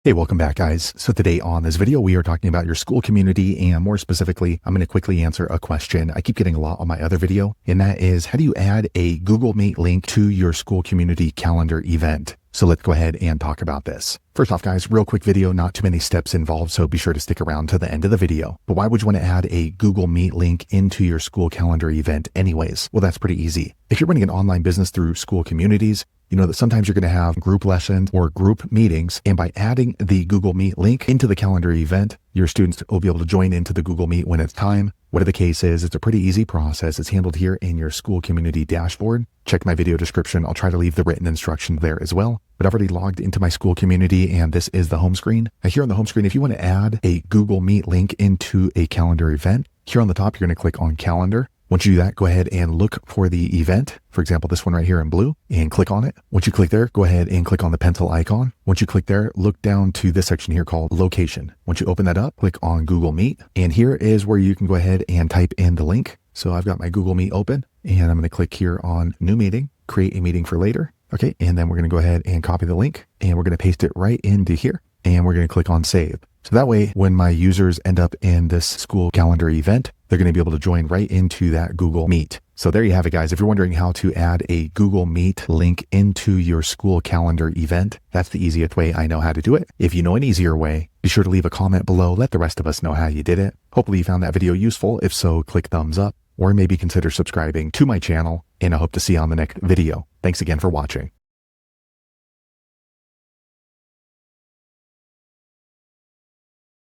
Hey, welcome back, guys. So today on this video, we are talking about your school community, and more specifically, I'm going to quickly answer a question I keep getting a lot on my other video, and that is, how do you add a Google Meet link to your school community calendar event? So let's go ahead and talk about this. First off, guys, real quick video, not too many steps involved, so be sure to stick around to the end of the video. But why would you want to add a Google Meet link into your school calendar event anyways? Well, that's pretty easy. If you're running an online business through school communities, you know that sometimes you're going to have group lessons or group meetings, and by adding the Google Meet link into the calendar event, your students will be able to join into the Google Meet when it's time. Whatever the case is, it's a pretty easy process. It's handled here in your school community dashboard. Check my video description. I'll try to leave the written instructions there as well. But I've already logged into my school community, and this is the home screen. Now here on the home screen, if you want to add a Google Meet link into a calendar event, here on the top, you're going to click on calendar. Once you do that, go ahead and look for the event. For example, this one right here in blue, and click on it. Once you click there, go ahead and click on the pencil icon. Once you click there, look down to this section here called location. Once you open that up, click on Google Meet. And here is where you can go ahead and type in the link. So I've got my Google Meet open, and I'm going to click here on new meeting, create a meeting for later. Okay. And then we're going to go ahead and copy the link, and we're going to paste it right into here, and we're going to click on save. So that way, when my users end up in this school calendar event, they're going to be able to join right into that Google Meet. So there you have it, guys. If you're wondering how to add a Google Meet link into your school calendar event, that's the easiest way I know how to do it. If you know an easier way, be sure to leave a comment below. Let the rest of us know how you did it. Hopefully you found that video useful. If so, click thumbs up, or maybe consider subscribing to my channel, and I hope to see you on the next video. Thanks again for watching.